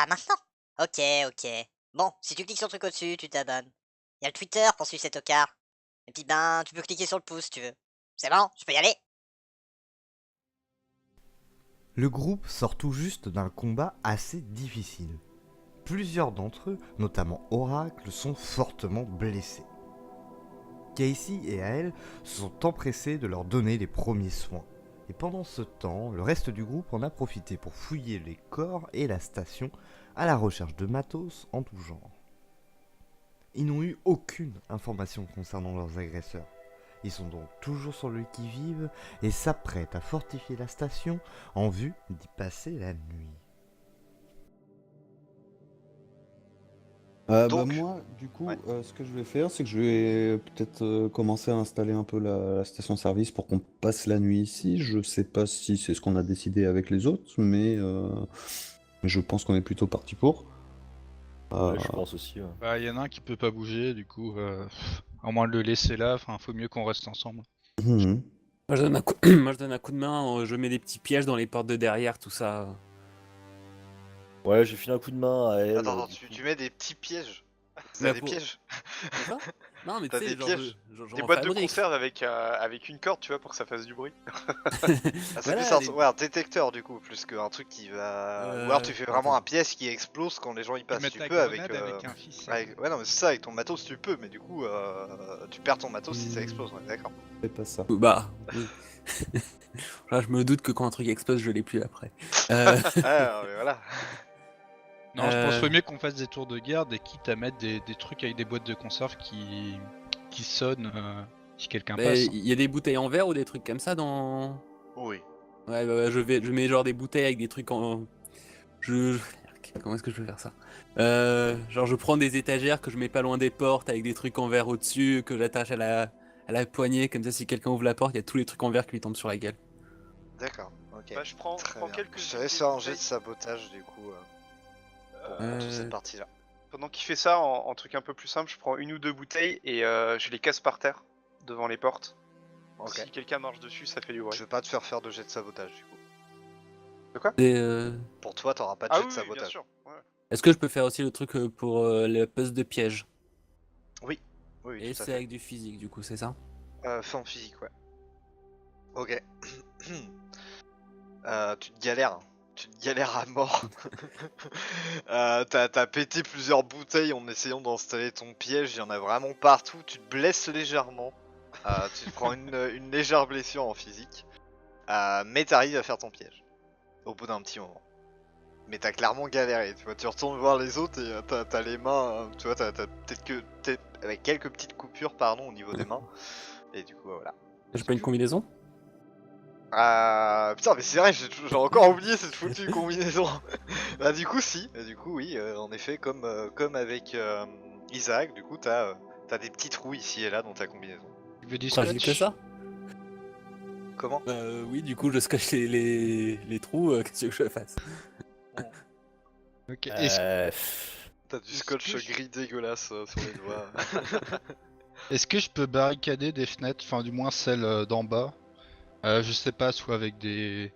Ah, maintenant? Ok, ok. Bon, si tu cliques sur le truc au-dessus, tu t'abonnes. Il y a le Twitter pour suivre cet tocard. Et puis ben, tu peux cliquer sur le pouce si tu veux. C'est bon, je peux y aller? Le groupe sort tout juste d'un combat assez difficile. Plusieurs d'entre eux, notamment Oracle, sont fortement blessés. Casey et Ael se sont empressés de leur donner les premiers soins. Et pendant ce temps, le reste du groupe en a profité pour fouiller les corps et la station à la recherche de matos en tout genre. Ils n'ont eu aucune information concernant leurs agresseurs. Ils sont donc toujours sur le qui-vive et s'apprêtent à fortifier la station en vue d'y passer la nuit. Donc, Moi, du coup, ouais. ce que je vais faire, c'est que je vais peut-être commencer à installer un peu la station-service pour qu'on passe la nuit ici. Je sais pas si c'est ce qu'on a décidé avec les autres, mais je pense qu'on est plutôt parti pour. Ouais, je pense aussi. Ouais. Bah, y en a un qui peut pas bouger, du coup, à moins de le laisser là, faut mieux qu'on reste ensemble. Mhm. Moi je donne un coup, moi, je donne un coup de main, je mets des petits pièges dans les portes de derrière, tout ça. Ouais, j'ai filé un coup de main à elle. Attends, du coup. tu mets des petits pièges. Mais T'as des pour- pièges. C'est ça? Non mais tu T'as sais, des genre, pièges. genre Des en boîtes de fabrique. conserve avec une corde, tu vois, pour que ça fasse du bruit. Ah, c'est Voilà, plus un détecteur du coup, plus qu'un truc qui va. Ou alors tu fais vraiment attends. un pièce qui explose quand les gens y Tu passent. mets Tu ta peux avec. grenade avec un fils. Ouais, non, mais c'est ça, avec ton matos tu peux, mais du coup, tu perds ton matos si ça explose, on est d'accord. Fais pas ça. Bah, oui. Là, je me doute que quand un truc explose, je l'ai plus après. Ah, mais voilà. Non, je pense qu'il faut mieux qu'on fasse des tours de garde et quitte à mettre des trucs avec des boîtes de conserve qui sonnent si quelqu'un passe. Il y a des bouteilles en verre ou des trucs comme ça dans. Oui. Ouais, bah, je mets genre des bouteilles avec des trucs en. Comment est-ce que je peux faire ça? Genre je prends des étagères que je mets pas loin des portes avec des trucs en verre au-dessus que j'attache à la poignée, comme ça si quelqu'un ouvre la porte, il y a tous les trucs en verre qui lui tombent sur la gueule. D'accord, ok. Bah, je prends Très bien. quelques. Je te laisse faire un jet de sabotage du coup pour toute cette partie là. Pendant qu'il fait ça, en truc un peu plus simple, je prends une ou deux bouteilles et je les casse par terre devant les portes. Ok. Si quelqu'un marche dessus, ça fait du bruit. Je vais pas te faire de jet de sabotage du coup. De quoi? Pour toi, t'auras pas de Ah jet oui, de oui, bien sabotage. sûr. Ouais. Est-ce que je peux faire aussi le truc pour le puzzle de piège? Oui, oui, Et tout à c'est fait. avec du physique du coup, c'est ça? Fait en physique, ouais. Ok. Tu te galères. Tu te galères à mort. T'as pété plusieurs bouteilles en essayant d'installer ton piège. Il y en a vraiment partout. Tu te blesses légèrement. Tu te prends une légère blessure en physique. Mais t'arrives à faire ton piège. Au bout d'un petit moment. Mais t'as clairement galéré. Tu vois, tu retournes voir les autres et t'as les mains. Tu vois, t'as peut-être avec quelques petites coupures, pardon, au niveau des mains. Et du coup, voilà. J'ai pas une combinaison? Putain, mais c'est vrai, j'ai encore oublié cette foutue combinaison. Bah du coup si, du coup oui, en effet comme avec Isaac, du coup t'as des petits trous ici et là dans ta combinaison. Tu veux du J'ai que scotch? ça? Comment? Oui, du coup je scotche les trous, qu'est-ce que je fasse? Ok. T'as du scotch gris dégueulasse sur les doigts. Est-ce que je peux barricader des fenêtres, enfin du moins celles d'en bas? Je sais pas, soit avec s'il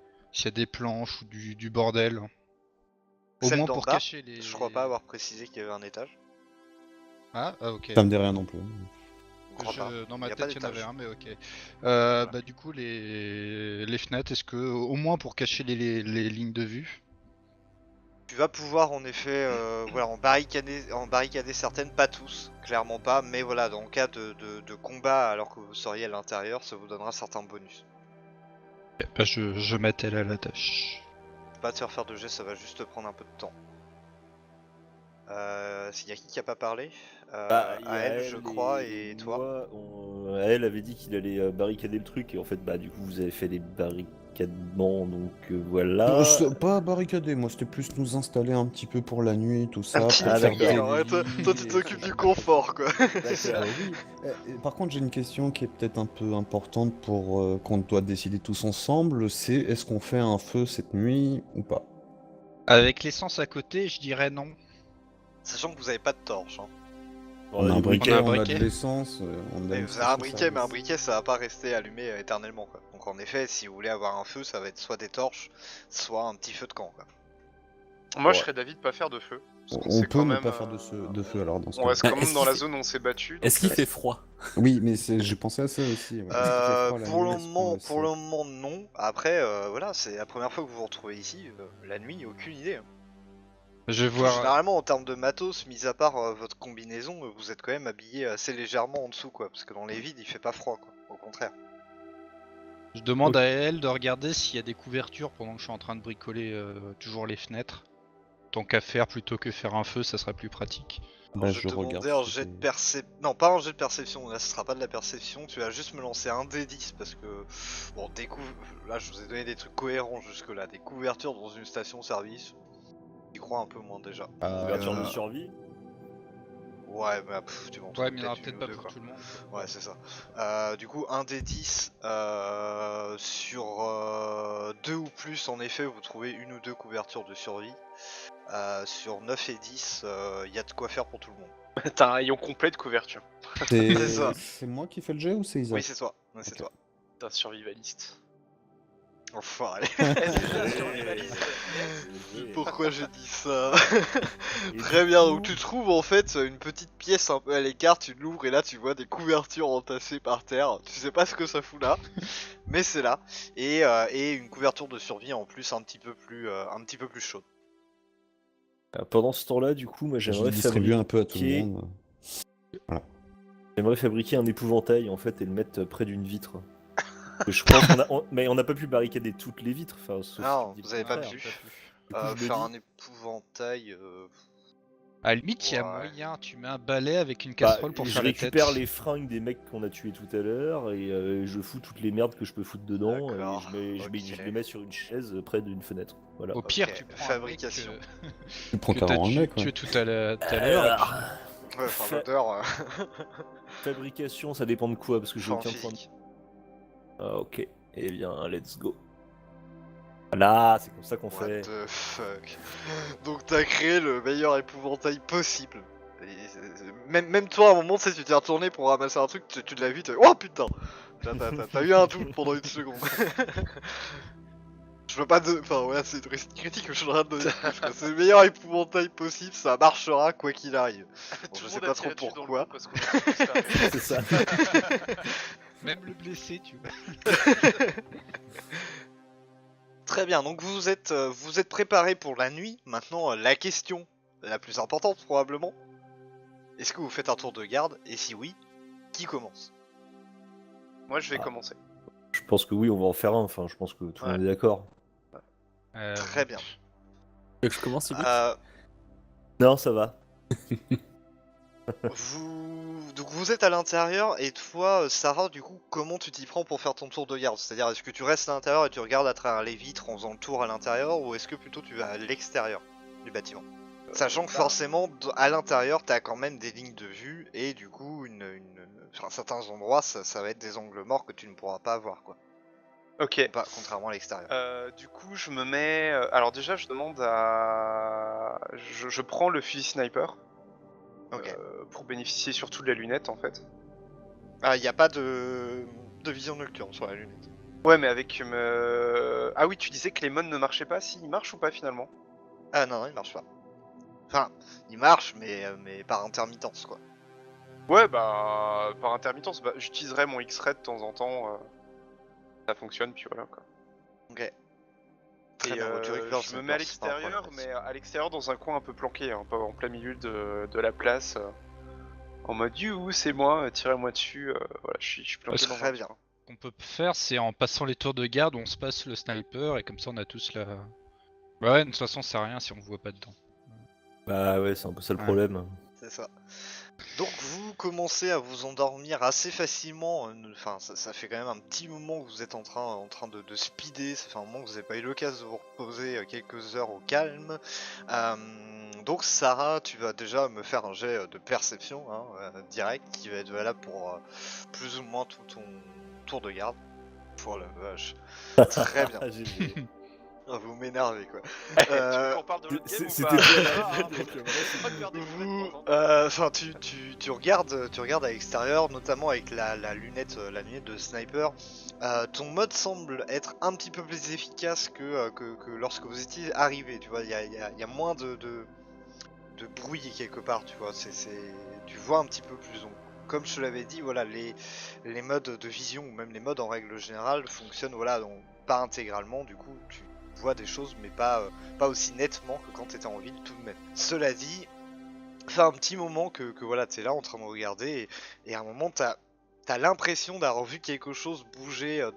y a des planches ou du bordel. Au Celle moins d'en pour bas, cacher les. je crois pas avoir précisé qu'il y avait un étage. Ah, ok. Ça me dit rien non plus. Je crois pas. Dans Y ma a pas tête il y en d'étage. avait un, mais ok. Bah du coup les fenêtres, est-ce que au moins pour cacher les lignes de vue? Tu vas pouvoir en effet voilà, en barricader certaines, pas tous, clairement pas, mais voilà, dans le cas de combat alors que vous seriez à l'intérieur, ça vous donnera certains bonus. Bah je m'attelle à la tâche. Pas te faire de jet, ça va juste te prendre un peu de temps. S'il y a qui a pas parlé Il y a elle, je crois, et toi. moi, elle avait dit qu'il allait barricader le truc, et en fait, bah, du coup, vous avez fait les barricadements, donc voilà. Pas barricader, moi c'était plus nous installer un petit peu pour la nuit, tout ça. Un petit pour Ah, faire d'accord. des- ouais, toi tu t'occupes du confort quoi. D'accord. Oui. Par contre, j'ai une question qui est peut-être un peu importante pour qu'on doit décider tous ensemble, c'est est-ce qu'on fait un feu cette nuit ou pas? Avec l'essence à côté, je dirais non. Sachant que vous avez pas de torche. Hein. On a un des briquet, on a un on a de briquet. l'essence, on a Et une vous avez un station briquet, mais un service. briquet ça va pas rester allumé éternellement quoi. Donc en effet, si vous voulez avoir un feu, ça va être soit des torches, soit un petit feu de camp quoi. Moi, je Ouais. serais d'avis de pas faire de feu. Parce qu'on On sait peut quand ne même, pas faire de feu alors dans ce On cas. reste quand Ah, même est-ce dans qu'il la fait- zone où on s'est battu. Est-ce qu'il fait froid? Oui, mais j'ai pensé à ça aussi. Ouais. Est-ce qu'il fait froid la Pour nuit, le à ce point moment, aussi pour le moment, non. Après, voilà, c'est la première fois que vous vous retrouvez ici. La nuit, aucune idée. Hein. Je vais Tout, voir. généralement, en termes de matos, mis à part votre combinaison, vous êtes quand même habillé assez légèrement en dessous, quoi. Parce que dans les vides, il fait pas froid, quoi. Au contraire. Je demande Ok. à elle de regarder s'il y a des couvertures pendant que je suis en train de bricoler toujours les fenêtres. Tant qu'à faire, plutôt que faire un feu, ça sera plus pratique. Alors, Bah, je je vais te regarde demander un si jet de c'est- perception. Non, pas un jet de perception, là ce sera pas de la perception, tu vas juste me lancer un D10 parce que. Bon, là je vous ai donné des trucs cohérents jusque-là. Des couvertures dans une station-service, j'y crois un peu moins déjà. Ah, Couverture de euh, survie. Ouais, mais tu vas en Ouais, trouver mais il y en aura peut-être peut-être une ou pas deux, pour quoi. tout le monde. Ouais, c'est ça. Du coup, un D10 sur 2 ou plus, en effet, vous trouvez une ou deux couvertures de survie. Sur 9 et 10, il y a de quoi faire pour tout le monde. T'as un rayon complet de couverture. C'est ça. C'est moi qui fais le jet ou c'est Isaac? Oui, c'est toi. Ouais, c'est Ok. toi. T'es un survivaliste. Enfoiré. Est-ce que t'es un survivaliste Pourquoi j'ai dit ça? Et Très du bien, coup- donc tu trouves en fait une petite pièce un peu à l'écart, tu l'ouvres et là tu vois des couvertures entassées par terre. Tu sais pas ce que ça fout là, mais c'est là. Et une couverture de survie en plus un petit peu plus chaude. Pendant ce temps-là, du coup, moi Je j'aimerais le distribue un peu à tout le fabriquer... monde. J'aimerais fabriquer un épouvantail en fait et le mettre près d'une vitre. Que je pense mais on n'a pas pu barricader toutes les vitres. Enfin, sauf Non, si tu dis vous avez le pas contraire. pu. Du coup, je me Faire dis- un épouvantail. À la limite, il y a Ouais. moyen, tu mets un balai avec une Bah, casserole pour je faire la tête. récupère les fringues des mecs qu'on a tués tout à l'heure et je fous toutes les merdes que je peux foutre dedans et D'accord, je ok. les mets sur une chaise près d'une fenêtre. Voilà. Au pire, Ok, tu prends fabrication. un mec Tu prends que t'as carrément un mec, tué ouais. tout à l'heure. et puis- Ouais, enfin Fa- l'odeur. Fabrication, ça dépend de quoi parce que j'ai Enfin, aucun point de... physique. Ah, ok. Eh bien, let's go. Voilà, c'est comme ça qu'on What fait. the fuck. Donc t'as créé le meilleur épouvantail possible. Même toi à un moment tu sais, tu t'es retourné pour ramasser un truc, tu l'as vu, t'as oh putain. T'as eu un doute pendant une seconde. Je veux pas de. Enfin ouais, c'est une critique que je suis en train de donner. C'est le meilleur épouvantail possible, ça marchera quoi qu'il arrive. Bon, je sais pas trop pourquoi. Parce qu'on a tous fait. C'est ça. Même le blessé, tu vois. Très bien, donc vous êtes préparé pour la nuit. Maintenant, la question la plus importante probablement. Est-ce que vous faites un tour de garde? Et si oui, qui commence? Moi, je vais Ah. commencer. Je pense que oui, on va en faire un. Enfin, je pense que tout le monde est d'accord. Très bien. Tu veux que je commence, Ibik? Non, ça va. Donc vous êtes à l'intérieur et toi, Sarah, du coup, comment tu t'y prends pour faire ton tour de garde? C'est-à-dire, est-ce que tu restes à l'intérieur et tu regardes à travers les vitres en faisant le tour à l'intérieur, ou est-ce que plutôt tu vas à l'extérieur du bâtiment? Sachant que forcément, à l'intérieur, t'as quand même des lignes de vue et du coup, enfin, certains endroits, ça va être des angles morts que tu ne pourras pas voir, quoi. Ok. Pas, contrairement à l'extérieur. Du coup, je me mets. Alors, déjà, je demande à. Je prends le fusil sniper. Ok. Pour bénéficier surtout de la lunette en fait. Ah, y a pas de vision nocturne sur la lunette. Ouais, mais avec. Ah oui, tu disais que les modes ne marchaient pas. Si, ils marchent ou pas finalement? Ah non, il marche pas. Enfin, il marche, mais par intermittence, quoi. Ouais, bah. Par intermittence, bah, j'utiliserai mon X-Ray de temps en temps. Ça fonctionne, puis voilà quoi. Ok. Très Et bien, tu récupères je le me mets à sniper, c'est pas un l'extérieur, problème. mais à l'extérieur dans un coin un peu planqué, hein, pas en plein milieu de la place. En mode you, c'est moi, tirez-moi dessus. Voilà, je suis planqué dans Très un bien. coin. Ce qu'on peut faire, c'est en passant les tours de garde, on se passe le sniper et comme ça on a tous la. Bah ouais, de toute façon, ça sert à rien si on voit pas dedans. Bah ouais, c'est un peu ça le Ouais. problème. C'est ça. Donc vous commencez à vous endormir assez facilement, enfin ça fait quand même un petit moment que vous êtes en train de speeder, ça fait un moment que vous n'avez pas eu l'occasion de vous reposer quelques heures au calme. Donc Sarah, tu vas déjà me faire un jet de perception direct qui va être valable pour plus ou moins tout ton tour de garde. Oh la vache. Très bien. GG. Ah, vous m'énervez quoi. Tu veux qu'on parle de l'autre game ou C'était pas bien Ça la va, règle, hein, donc, voilà, faut pas te faire des coups de temps en temps. Enfin, tu regardes à l'extérieur, notamment avec la lunette de sniper. Ton mode semble être un petit peu plus efficace que lorsque vous étiez arrivé. Tu vois, il y a moins de bruit quelque part. Tu vois, tu vois un petit peu plus. Donc, comme je te l'avais dit, voilà, les modes de vision ou même les modes en règle générale fonctionnent, voilà, donc, pas intégralement. Du coup, tu vois des choses, mais pas aussi nettement que quand tu étais en ville tout de même. Cela dit, fait un petit moment que voilà, t'es là en train de regarder et à un moment t'as l'impression d'avoir vu quelque chose bouger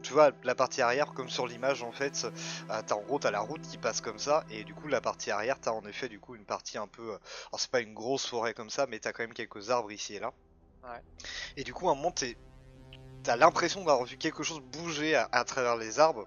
tu vois, la partie arrière comme sur l'image en fait, t'as la route qui passe comme ça et du coup la partie arrière t'as en effet du coup une partie un peu, alors c'est pas une grosse forêt comme ça mais t'as quand même quelques arbres ici et là. Ouais. Et du coup à un moment t'as l'impression d'avoir vu quelque chose bouger à travers les arbres.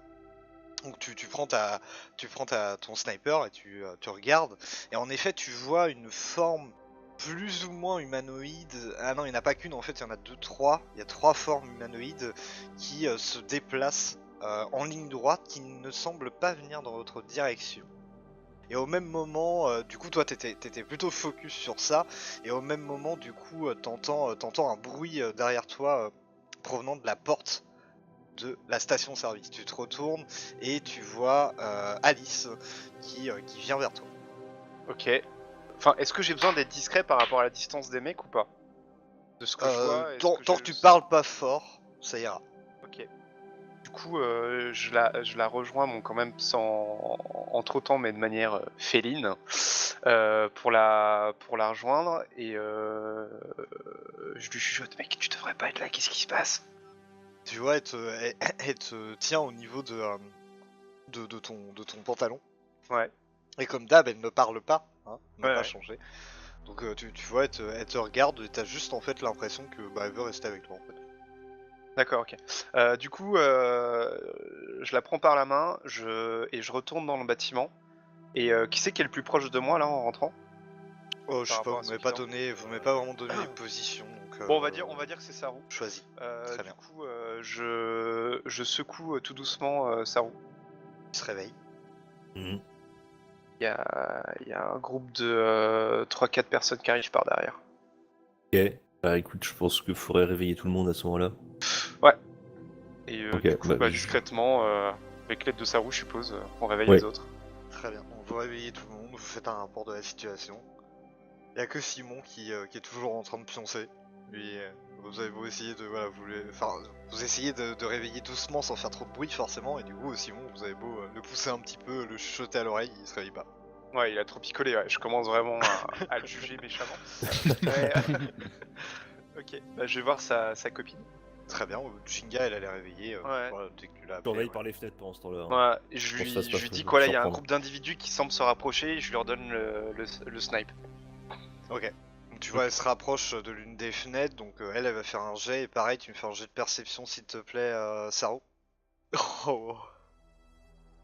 Donc tu prends ton sniper et tu regardes et en effet tu vois une forme plus ou moins humanoïde. Ah non, il n'y en a pas qu'une en fait, il y en a deux, trois. Il y a trois formes humanoïdes qui se déplacent en ligne droite qui ne semblent pas venir dans votre direction. Et au même moment, du coup toi t'étais plutôt focus sur ça et au même moment du coup t'entends un bruit derrière toi provenant de la porte de la station-service. Tu te retournes et tu vois Alice qui vient vers toi. Ok. Enfin, est-ce que j'ai besoin d'être discret par rapport à la distance des mecs ou pas? De ce que je vois, est-ce Tant que que je... tu parles pas fort, ça ira. Ok. Du coup, je la rejoins, bon, quand même sans en trop temps, mais de manière féline, pour la rejoindre et je lui chuchote, mec, tu devrais pas être là, qu'est-ce qui se passe? Tu vois, elle te tient au niveau de ton pantalon. Ouais, Et comme d'hab, elle ne parle pas, hein, elle n'a ouais, pas ouais. changé. Donc tu vois, elle te regarde et t'as juste en fait l'impression que elle veut rester avec toi en fait. D'accord, ok. Du coup, je la prends par la main, et je retourne dans le bâtiment. Et qui c'est qui est le plus proche de moi là en rentrant? Oh, je Par sais pas, rapport à ceux qui dorment. vous m'avez pas vraiment donné les positions, donc Bon, on va dire que c'est Saru. choisis. Très Du bien. coup, je secoue tout doucement Saru. Il se réveille. Mhm. Il y a un groupe de 3-4 personnes qui arrivent par derrière. Ok. Bah écoute, je pense qu'il faudrait réveiller tout le monde à ce moment-là. Et Ok, du coup, bah, discrètement, avec l'aide de Saru, je suppose, on réveille Ouais. les autres. Très bien. Donc vous réveillez tout le monde, vous faites un rapport de la situation. Il y a que Simon qui est toujours en train de pioncer. Lui, vous avez beau essayer de vous essayez de réveiller doucement sans faire trop de bruit forcément, et du coup Simon, vous avez beau le pousser un petit peu, le chuchoter à l'oreille, il se réveille pas. Ouais, il a trop picolé, ouais. Je commence vraiment à le juger méchamment. Ouais. Ok, bah, je vais voir sa copine. Très bien. Jinga, elle allait réveiller. Ouais. Voilà, dès que tu l'as appelé. Surveille Ouais. par les fenêtres pendant ce temps-là. hein. Ouais, et je pense que ça se lui passe, dis je quoi là, il y a un surprendre. groupe d'individus qui semblent se rapprocher et je leur donne le snipe. Ok. Donc tu vois, elle se rapproche de l'une des fenêtres, donc elle va faire un jet, et pareil, tu me fais un jet de perception s'il te plaît, Saro. Oh.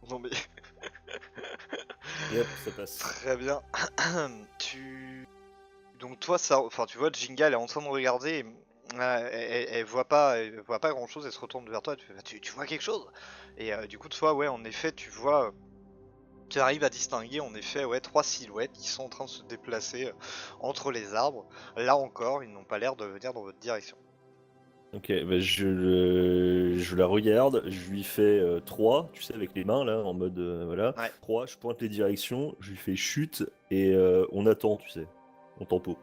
Non mais... Yep, ça passe. Très bien. Donc toi, ça, enfin tu vois, Jinga, elle est en train de regarder, et, elle voit pas grand chose, elle se retourne vers toi, et tu fais, tu vois quelque chose? Et du coup, toi, ouais, en effet, tu arrives à distinguer en effet, ouais, trois silhouettes qui sont en train de se déplacer entre les arbres. Là encore, ils n'ont pas l'air de venir dans votre direction. Ok, bah je la regarde, je lui fais 3, tu sais, avec les mains là, en mode voilà. Ouais. 3, je pointe les directions, je lui fais chute et on attend, tu sais. On tempo.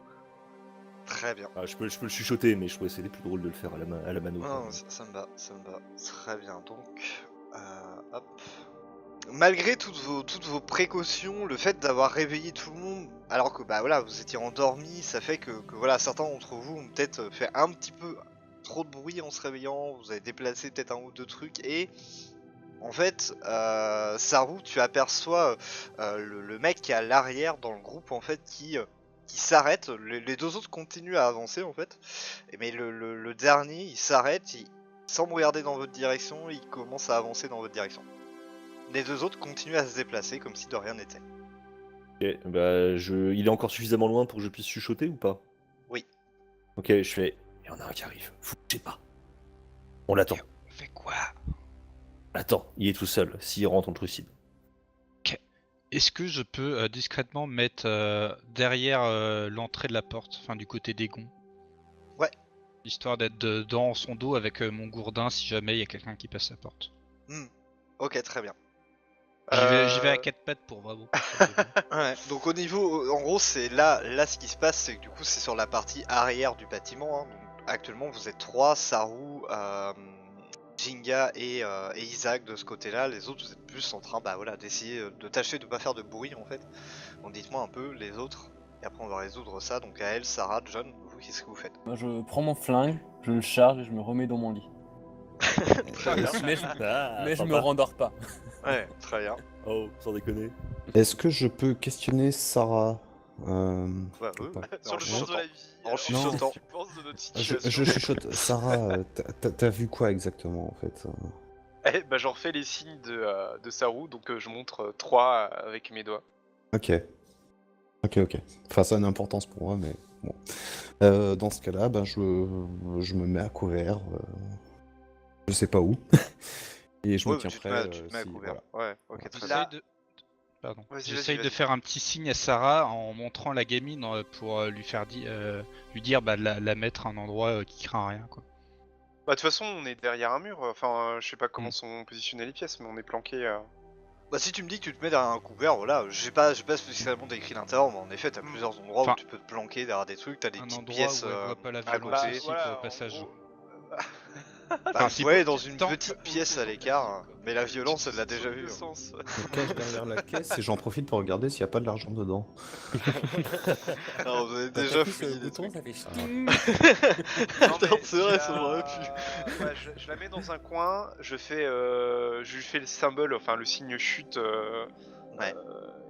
Très bien. Ah, je peux le chuchoter, mais je trouvais que c'était plus drôle de le faire à la mano. Non, ça me va, ça me va. Très bien, donc... hop. Malgré toutes vos précautions, le fait d'avoir réveillé tout le monde, alors que bah voilà, vous étiez endormis, ça fait que voilà, certains d'entre vous ont peut-être fait un petit peu trop de bruit en se réveillant, vous avez déplacé peut-être un ou deux trucs, et en fait, Saru, tu aperçois le mec qui est à l'arrière dans le groupe en fait qui s'arrête. Les deux autres continuent à avancer en fait, mais le dernier il s'arrête, sans me regarder dans votre direction, il commence à avancer dans votre direction. Les deux autres continuent à se déplacer comme si de rien n'était. Ok, bah il est encore suffisamment loin pour que je puisse chuchoter ou pas? Oui. Ok, je fais. Il y en a un qui arrive, foutez pas. On l'attend. On fait quoi? Attends, il est tout seul, s'il rentre on le trucide. Est-ce que je peux discrètement mettre derrière l'entrée de la porte, enfin du côté des gonds? Ouais. Histoire d'être dans son dos avec mon gourdin si jamais il y a quelqu'un qui passe la porte. Ok, très bien. J'y vais à 4 pattes pour vraiment pas faire de bruit. Ouais, donc au niveau, en gros, c'est là ce qui se passe, c'est que du coup, c'est sur la partie arrière du bâtiment. Hein. Donc, actuellement, vous êtes 3, Saru, Jinga et Isaac de ce côté-là. Les autres, vous êtes plus en train, bah voilà, d'essayer de tâcher de pas faire de bruit en fait. Donc dites-moi un peu les autres, et après on va résoudre ça. Donc à elle, Sarah, John, vous, qu'est-ce que vous faites? Moi, je prends mon flingue, je le charge et je me remets dans mon lit. Très bien. Mais je me sympa. rendors pas. Ouais, très bien. Oh, sans déconner. Est-ce que je peux questionner Sarah Bah, Ou pas Sur le en sens de la vie. en chuchotant. Tu penses de notre je, situation je chuchote. Sarah, t'as vu quoi exactement en fait? Eh bah, j'en refais les signes de Saru, donc je montre 3 avec mes doigts. Ok. Enfin, ça a une importance pour moi, mais bon. Dans ce cas-là, ben, je me mets à couvert. Je sais pas où. Et je me Ouais, tiens tu te prêt. mets à si- couvert. voilà. Ouais, ok, très J'essaye bien. de... Pardon. Vas-y, J'essaye vas-y, de vas-y. faire un petit signe à Sarah en montrant la gamine pour lui faire lui dire bah, de la mettre à un endroit qui craint rien quoi. Bah, de toute façon, on est derrière un mur. Enfin, je sais pas comment sont positionnées les pièces, mais on est planqué. Bah si tu me dis que tu te mets derrière un couvert, voilà, j'ai pas spécialement décrit l'intérieur, mais en effet t'as plusieurs endroits Enfin, où tu peux te planquer derrière des trucs, t'as des Un petites endroit pièces où elle voit pas la à violence côté. aussi voilà, pour le en passage. gros. Bah, Enfin, si, ouais, pour- dans une Tant- petite pièce à l'écart, mais la violence elle l'a déjà vu vu. le Hein. sens. Je me cache derrière la caisse et j'en profite pour regarder s'il n'y a pas de l'argent dedans. Alors vous avez Quand déjà t'appuies sur le fouillé des bouton, trucs. ça fait Non, mais C'est vrai, je ça la- j'aurais pu. Ouais, je la mets dans un coin, je lui fais le symbole, enfin le signe chute, Ouais.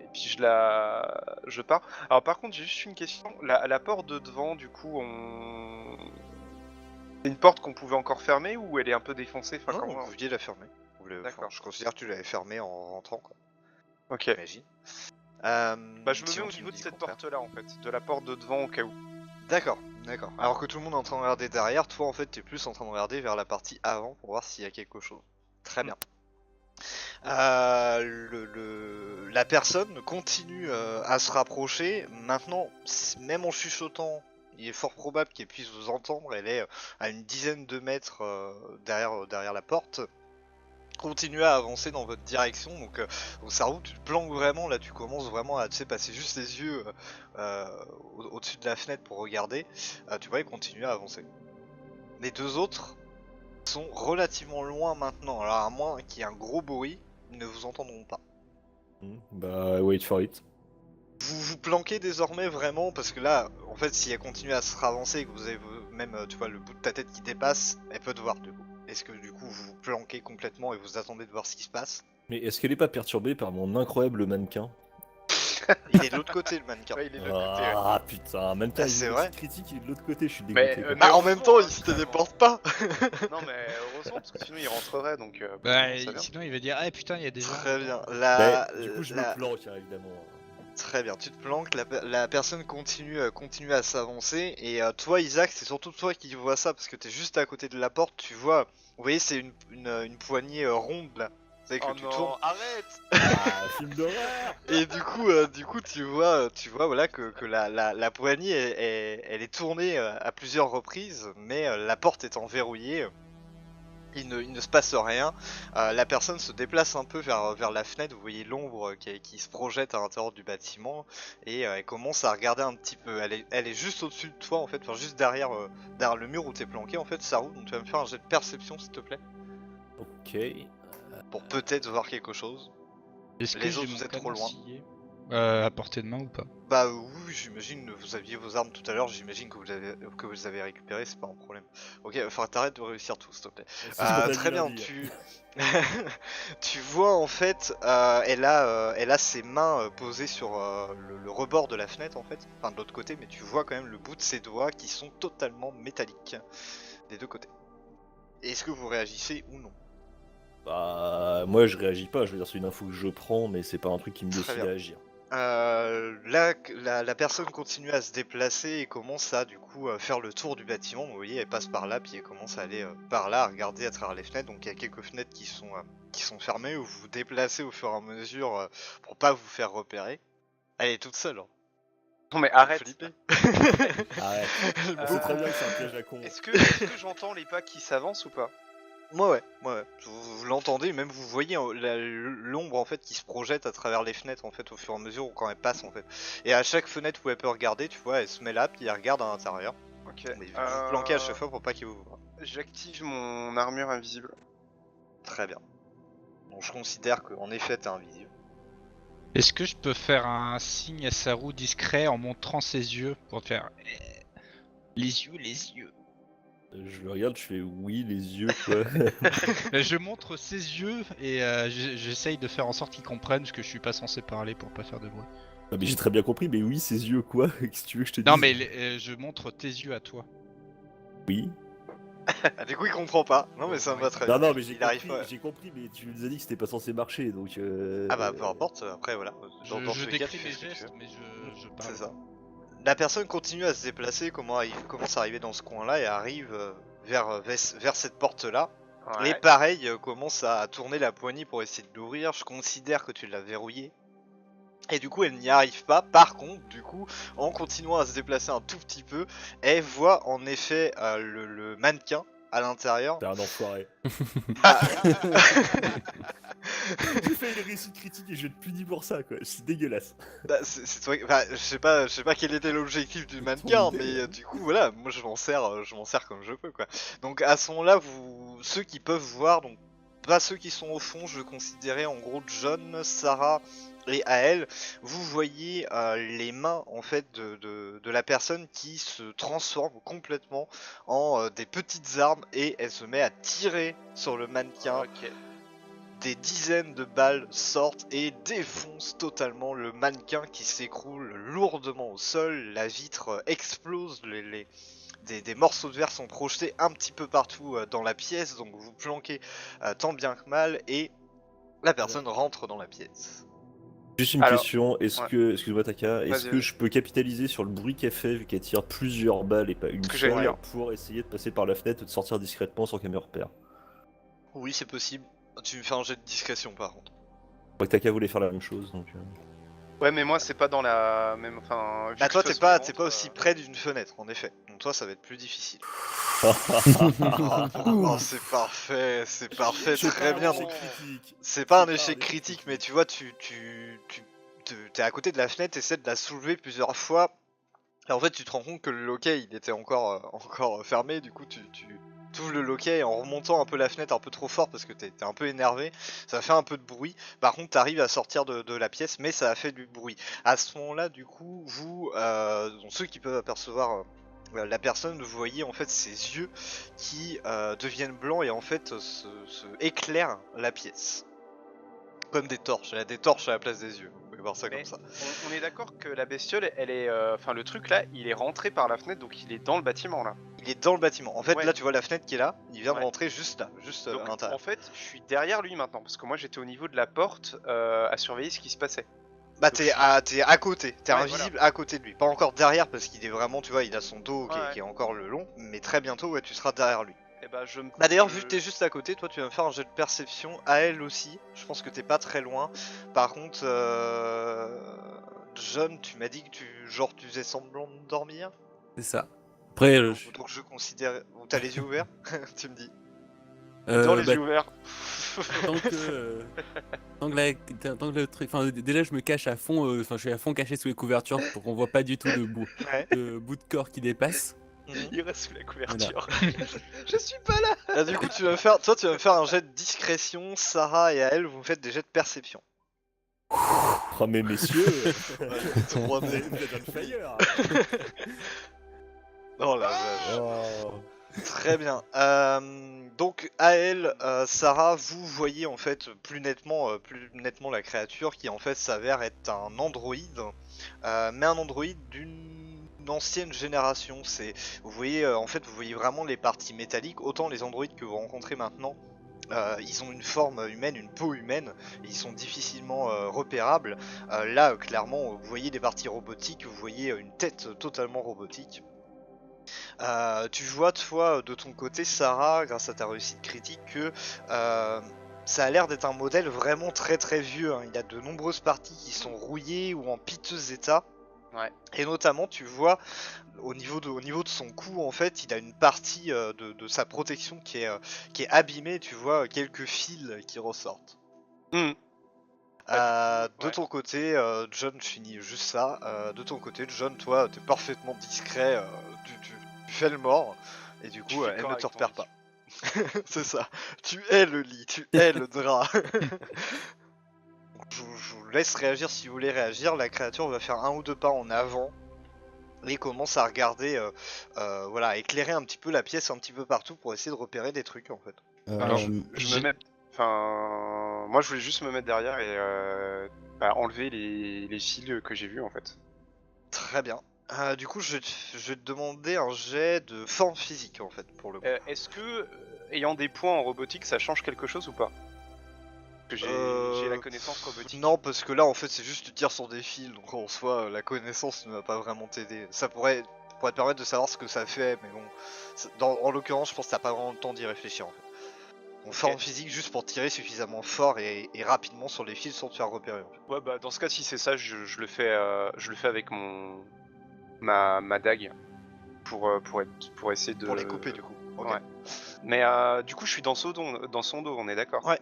et puis je pars. Alors par contre, j'ai juste une question. La porte de devant, du coup, c'est une porte qu'on pouvait encore fermer ou elle est un peu défoncée? Enfin, Non, comment... vous pouviez la fermer. D'accord. Je considère que tu l'avais fermée en rentrant, quoi. Ok. J'imagine. Bah, je me mets Sinon, au tu niveau me de dis cette le contraire. porte-là, en fait, de la porte de devant au cas où. D'accord. Alors que tout le monde est en train de regarder derrière, toi en fait t'es plus en train de regarder vers la partie avant pour voir s'il y a quelque chose. Très bien. La personne continue à se rapprocher. Maintenant, même en chuchotant, il est fort probable qu'elle puisse vous entendre. Elle est à une dizaine de mètres derrière la porte. Continuez à avancer dans votre direction. Donc, au cerveau, tu te planques vraiment. Là, tu commences vraiment à passer juste les yeux au-dessus de la fenêtre pour regarder. Tu vois, et continuer à avancer. Les deux autres sont relativement loin maintenant. Alors, à moins qu'il y ait un gros bruit, ils ne vous entendront pas. Bah, wait for it. Vous vous planquez désormais vraiment parce que là, en fait, si elle continue à se ravancer et que vous avez même, tu vois, le bout de ta tête qui dépasse, elle peut te voir du coup. Est-ce que du coup vous vous planquez complètement et vous attendez de voir ce qui se passe? Mais est-ce qu'elle est pas perturbée par mon incroyable mannequin? Il est de l'autre côté le mannequin. Ouais, il est de l'autre côté. Ouais. Ah putain, même temps, Ah, il c'est est vrai critique, il est de l'autre côté, je suis Mais, dégoûté. quoi. Bah en même heureusement, temps, hein, il se finalement. téléporte pas. Non, mais heureusement, parce que sinon il rentrerait, donc... Bah, ça vient. sinon il va dire ah putain il y a des gens. Très bien. Bah, du coup, je me planque, hein, évidemment. Très bien, tu te planques, la personne continue à s'avancer, et toi Isaac, c'est surtout toi qui vois ça, parce que t'es juste à côté de la porte, tu vois, vous voyez c'est une poignée ronde là, vous savez que Oh tu non, tournes, arrête! Ah, film d'horreur! et du coup tu vois voilà que la poignée elle est tournée à plusieurs reprises, mais la porte étant verrouillée, il ne se passe rien. La personne se déplace un peu vers la fenêtre, vous voyez l'ombre qui se projette à l'intérieur du bâtiment, et elle commence à regarder un petit peu. Elle est juste au-dessus de toi en fait, enfin juste derrière le mur où t'es planqué en fait, Saru, donc tu vas me faire un jet de perception s'il te plaît, Ok. pour peut-être voir quelque chose. Est-ce que Les j'ai autres, mon vous êtes trop canon loin. scié à portée de main ou pas? Bah oui, j'imagine, vous aviez vos armes tout à l'heure, j'imagine que vous les avez récupérées, c'est pas un problème. Ok, enfin t'arrêtes de réussir tout s'il te plaît. C'est ce qu'on t'a Très dit bien, lundi. tu vois en fait, elle a ses mains posées sur le rebord de la fenêtre en fait, enfin de l'autre côté, mais tu vois quand même le bout de ses doigts qui sont totalement métalliques des deux côtés. Est-ce que vous réagissez ou non? Bah, moi je réagis pas, je veux dire, c'est une info que je prends, mais c'est pas un truc qui me Très décide bien. à agir. la personne continue à se déplacer et commence à du coup faire le tour du bâtiment. Vous voyez, elle passe par là, puis elle commence à aller par là, à regarder à travers les fenêtres. Donc il y a quelques fenêtres qui sont fermées, où vous vous déplacez au fur et à mesure pour pas vous faire repérer. Elle est toute seule. Hein. Non mais arrête. Flippé. Arrête. On sait très bien que c'est un piège à con. Est-ce que j'entends les pas qui s'avancent ou pas? Ouais. Vous l'entendez, même vous voyez l'ombre en fait qui se projette à travers les fenêtres en fait au fur et à mesure ou quand elle passe en fait. Et à chaque fenêtre où elle peut regarder, tu vois, elle se met là puis elle regarde à l'intérieur. Ok. Mais vous vous planquez à chaque fois pour pas qu'il vous voit. J'active mon armure invisible. Très bien. Donc je considère qu'en effet t'es invisible. Est-ce que je peux faire un signe à Saru discret en montrant ses yeux pour faire les yeux. Je le regarde, je fais oui, les yeux, quoi. Je montre ses yeux et j'essaye de faire en sorte qu'il comprenne parce que je suis pas censé parler pour pas faire de bruit. Ah, mais j'ai très bien compris, mais oui, ses yeux, quoi. Qu'est-ce que tu veux que je te dise? Non mais je montre tes yeux à toi. Oui. Ah, du coup il comprend pas. Non mais ça me va très bien. Non, mais j'ai Il arrive compris, pas. j'ai compris, mais tu nous as dit que c'était pas censé marcher, donc. Ah bah peu importe, après voilà. Je tous les cas, décris tu fais mes ce que tu gestes veux. mais je parle. C'est ça. La personne continue à se déplacer, commence à arriver dans ce coin-là et arrive vers cette porte-là. Ouais. Et pareil, commence à tourner la poignée pour essayer de l'ouvrir. Je considère que tu l'as verrouillée. Et du coup, elle n'y arrive pas. Par contre, du coup, en continuant à se déplacer un tout petit peu, elle voit en effet le mannequin à l'intérieur. T'es un enfoiré. Ah, J'ai fait une réussite critique et je vais te punir pour ça, quoi. C'est dégueulasse. bah, c'est toi. Enfin, je sais pas quel était l'objectif du mannequin, idée, mais hein. du coup, voilà, moi je m'en sers comme je peux, quoi. Donc à ce moment-là, ceux qui peuvent voir, donc pas ceux qui sont au fond, je considérais en gros John, Sarah et Ael, vous voyez les mains en fait de la personne qui se transforme complètement en des petites armes et elle se met à tirer sur le mannequin. Ok. Des dizaines de balles sortent et défoncent totalement le mannequin qui s'écroule lourdement au sol. La vitre explose, des morceaux de verre sont projetés un petit peu partout dans la pièce, donc vous planquez tant bien que mal et la personne rentre dans la pièce. Juste une Alors, question, excuse-moi Taka, est-ce Vas-y, que vas-y. je peux capitaliser sur le bruit qu'elle fait vu qu'elle tire plusieurs balles et pas une Ce que j'allais seule dire. pour essayer de passer par la fenêtre et de sortir discrètement sans qu'elle me repère? Oui, c'est possible. Tu me fais un jet de discrétion par contre. Je crois que Taka voulait faire la même chose, donc. Ouais, mais moi c'est pas dans la même. Enfin. vu Bah que toi je t'es fais pas, ce t'es que pas je aussi montre, près d'une fenêtre en effet. Donc toi ça va être plus difficile. Oh, Oh c'est parfait, C'est très pas bien. un échec critique. C'est pas un C'est échec critique, mais tu vois, t'es à côté de la fenêtre, t'essaies de la soulever plusieurs fois. Et en fait, tu te rends compte que le loquet, il était encore fermé. Du coup, tu ouvres le loquet et en remontant un peu la fenêtre un peu trop fort parce que t'es un peu énervé, ça fait un peu de bruit. Par contre, t'arrives à sortir de la pièce, mais ça a fait du bruit. À ce moment-là, du coup, vous, donc ceux qui peuvent apercevoir la personne, vous voyez en fait ses yeux qui deviennent blancs et en fait se éclairent la pièce. Comme des torches, elle a des torches à la place des yeux, vous pouvez voir ça Mais comme ça. on est d'accord que la bestiole, elle est. Enfin, le truc là, il est rentré par la fenêtre, donc il est dans le bâtiment là. Il est dans le bâtiment, en fait Ouais. là tu vois la fenêtre qui est là, il vient de Ouais. rentrer juste là, juste Donc à l'intérieur. en fait, je suis derrière lui maintenant, parce que moi j'étais au niveau de la porte à surveiller ce qui se passait. Bah donc t'es je- à côté, t'es Ouais, invisible à côté de lui, pas encore derrière parce qu'il est vraiment, tu vois, il a son dos Ouais. qui est encore le long, mais très bientôt ouais tu seras derrière lui. Et bah je me. Bah d'ailleurs je- vu que t'es juste à côté, toi tu vas me faire un jet de perception, à elle aussi, je pense que t'es pas très loin. Par contre, John, tu m'as dit que tu faisais semblant de dormir. C'est ça. Après, Donc je considère... Ou t'as les yeux ouverts tu me dis. Dans les bah, yeux ouverts. tant que le truc, enfin déjà je me cache à fond, enfin je suis à fond caché sous les couvertures pour qu'on voit pas du tout Ouais. de bout de corps qui dépasse. Il reste sous la couverture. Je suis pas là. Là du coup tu vas me faire un jet de discrétion, Sarah et elle vous me faites des jets de perception. Oh, mais messieurs, vous 3D. êtes on fire. Oh la vache. Oh. Très bien. Donc à elle, Sarah, vous voyez en fait plus nettement la créature qui en fait s'avère être un androïde, mais un androïde d'une ancienne génération. Vous voyez vraiment les parties métalliques. Autant les androïdes que vous rencontrez maintenant, Ils ont une forme humaine, une peau humaine, et ils sont difficilement repérables. Là, clairement, vous voyez des parties robotiques, vous voyez une tête totalement robotique. Tu vois, toi, de ton côté, Sarah, grâce à ta réussite critique, que ça a l'air d'être un modèle vraiment très vieux. Hein. Il y a de nombreuses parties qui sont rouillées ou en piteux état. Ouais. Et notamment, tu vois, au niveau de son cou, en fait, il a une partie de sa protection qui est abîmée. Tu vois quelques fils qui ressortent. Hmm. De ouais. ton côté, John, je finis juste ça. De ton côté, John, toi, t'es parfaitement discret. Tu fais le mort. Et du Tu coup, fais elle corps ne te avec ton repère lit. pas. C'est ça. Tu hais le lit, tu hais le drap. Je vous laisse réagir si vous voulez réagir. La créature va faire un ou deux pas en avant et commence à regarder, voilà, à éclairer un petit peu la pièce un petit peu partout pour essayer de repérer des trucs en fait. Alors, Je me mets. Enfin, moi je voulais juste me mettre derrière et enlever les fils que j'ai vus en fait. Très bien. Du coup, je vais te demander un jet de forme physique en fait pour le coup. Est-ce que ayant des points en robotique ça change quelque chose ou pas? Parce que j'ai la connaissance robotique. Non, parce que là en fait c'est juste tu tires sur des fils, donc en soi la connaissance ne va pas vraiment t'aider. Ça pourrait te permettre de savoir ce que ça fait, mais bon, en l'occurrence je pense que t'as pas vraiment le temps d'y réfléchir en fait. Donc forme physique juste pour tirer suffisamment fort et rapidement sur les fils sans te faire repérer en fait. Ouais bah dans ce cas si c'est ça je le fais avec ma dague pour essayer de Pour les couper du coup. Ok. Ouais. Mais du coup je suis dans son dos, on est d'accord? Ouais.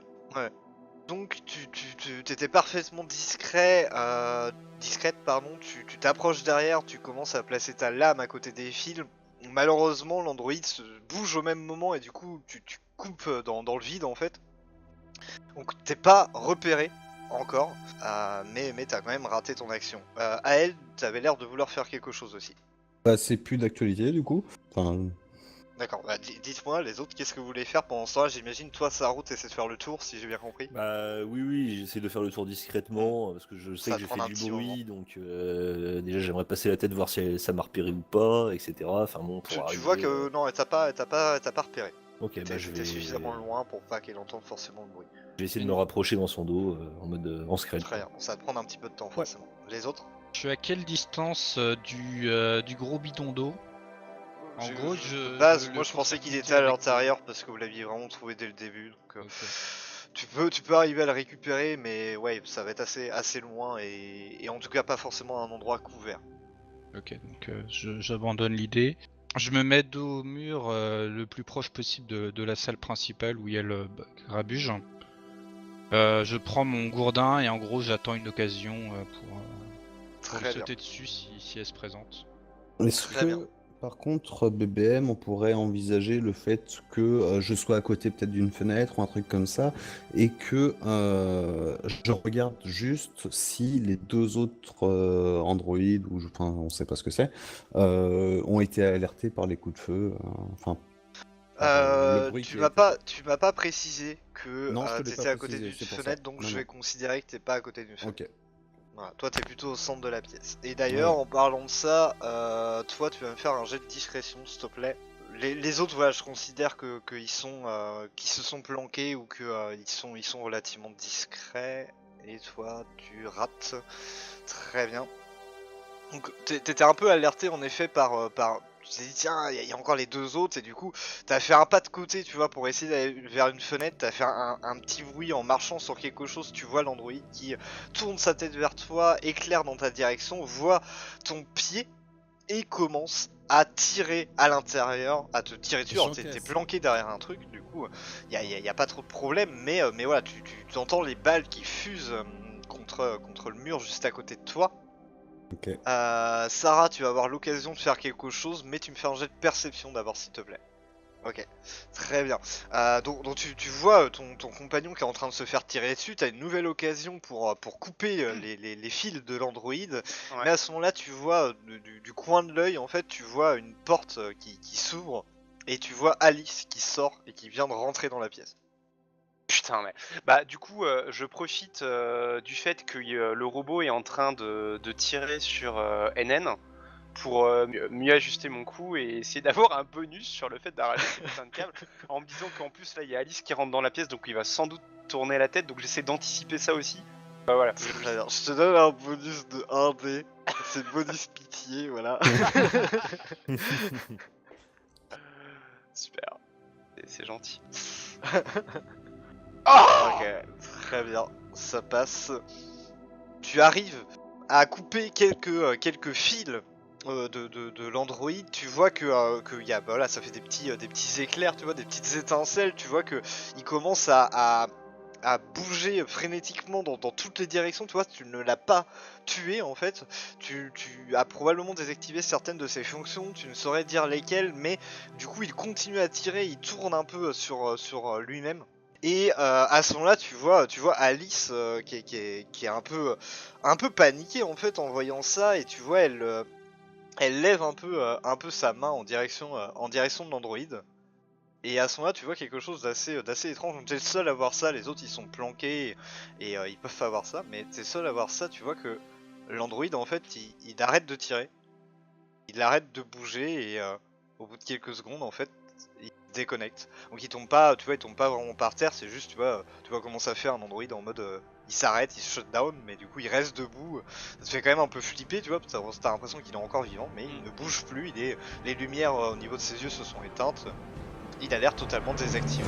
Donc tu t'étais parfaitement discrète, pardon, tu t'approches derrière, tu commences à placer ta lame à côté des fils. Malheureusement l'androïde se bouge au même moment et du coup tu coupes dans le vide en fait. Donc t'es pas repéré encore, mais t'as quand même raté ton action. À elle, t'avais l'air de vouloir faire quelque chose aussi. Bah, c'est plus d'actualité du coup. Enfin, D'accord, bah, dites-moi les autres, qu'est-ce que vous voulez faire pendant ce temps-là? J'imagine toi Saru t'essaies de faire le tour si j'ai bien compris. Bah oui, j'essaie de faire le tour discrètement, parce que je sais Ça que j'ai te prend fait un du petit bruit, donc déjà j'aimerais passer la tête voir si ça m'a repéré ou pas, etc. Enfin bon, pour Tu arriver... vois que non, elle t'a pas repéré. Ok, bah je T'étais vais... suffisamment loin pour pas qu'elle entende forcément le bruit. Je vais essayer de me rapprocher dans son dos, en mode en secret. Très bien, ça va te prendre un petit peu de temps forcément. Les autres? je suis à quelle distance du gros bidon d'eau? En gros, de base, le moi je pensais qu'il court-circuiter était à avec l'intérieur parce que vous l'aviez vraiment trouvé dès le début. Donc, Ok. tu peux arriver à le récupérer, mais ouais, ça va être assez loin et en tout cas pas forcément un endroit couvert. Ok, donc j'abandonne l'idée. Je me mets dos au mur le plus proche possible de la salle principale où il y a le grabuge. Je prends mon gourdin et en gros j'attends une occasion pour lui Très bien. sauter dessus si elle se présente. est-ce Très bien. que, par contre, BBM, on pourrait envisager le fait que je sois à côté peut-être d'une fenêtre ou un truc comme ça, et que je regarde juste si les deux autres androïdes, ou enfin, on sait pas ce que c'est, ont été alertés par les coups de feu, enfin, le bruit qui a été fait. Tu m'as pas précisé que Non, je te l'ai t'étais pas à côté précisé, d'une c'est pour ça. fenêtre, donc Non, je non. vais considérer que t'es pas à côté d'une fenêtre. Ok. Voilà, toi t'es plutôt au centre de la pièce. Et d'ailleurs, en parlant de ça, toi tu vas me faire un jet de discrétion s'il te plaît. Les autres, voilà, je considère que qu'ils se sont planqués ou que ils sont relativement discrets. Et toi, tu rates. Très bien. Donc t'étais un peu alerté en effet par tu t'es dit tiens il y a encore les deux autres et du coup t'as fait un pas de côté tu vois pour essayer d'aller vers une fenêtre, t'as fait un petit bruit en marchant sur quelque chose, tu vois l'androïde qui tourne sa tête vers toi, éclaire dans ta direction, voit ton pied et commence à tirer à l'intérieur, à te tirer dessus. Alors t'es planqué derrière un truc, du coup y a pas trop de problème, mais voilà tu entends les balles qui fusent contre le mur juste à côté de toi. Ok. Sarah, tu vas avoir l'occasion de faire quelque chose, mais tu me fais un jet de perception d'abord, s'il te plaît. Ok, très bien. Donc tu vois ton compagnon qui est en train de se faire tirer dessus, t'as une nouvelle occasion pour couper les fils de l'androïde, Ouais. mais à ce moment-là, tu vois du coin de l'œil, en fait, tu vois une porte qui s'ouvre, et tu vois Alice qui sort et qui vient de rentrer dans la pièce. Putain, mais. Bah, du coup, je profite du fait que le robot est en train de tirer sur NN pour mieux ajuster mon coup et essayer d'avoir un bonus sur le fait d'arracher ce putain de câble, en me disant qu'en plus là il y a Alice qui rentre dans la pièce, donc il va sans doute tourner la tête, donc j'essaie d'anticiper ça aussi. Bah voilà. Très bien. Je te donne un bonus de 1D. C'est bonus pitié, voilà. Super. C'est gentil. Ok, très bien. Ça passe. Tu arrives à couper quelques fils de l'Android. Tu vois que y a, bah voilà, ça fait des petits éclairs, tu vois, des petites étincelles. Tu vois que il commence à bouger frénétiquement dans toutes les directions. Tu vois, tu ne l'as pas tué en fait. Tu as probablement désactivé certaines de ses fonctions. Tu ne saurais dire lesquelles, mais du coup, il continue à tirer. Il tourne un peu sur lui-même. Et à ce moment-là, tu vois Alice qui est un peu paniquée en fait en voyant ça, et tu vois elle lève un peu sa main en direction de l'androïde. Et à ce moment-là, tu vois quelque chose d'assez étrange. T'es le seul à voir ça, les autres ils sont planqués et ils peuvent pas voir ça, mais t'es le seul à voir ça. Tu vois que l'androïde en fait il arrête de tirer, il arrête de bouger et au bout de quelques secondes en fait il déconnecte. Donc il tombe pas, tu vois, il tombe pas vraiment par terre, c'est juste tu vois comment ça fait un androïde en mode il s'arrête, il se shut down, mais du coup il reste debout. Ça te fait quand même un peu flipper, tu vois, parce que t'as l'impression qu'il est encore vivant, mais il ne bouge plus, les lumières au niveau de ses yeux se sont éteintes, il a l'air totalement désactivé.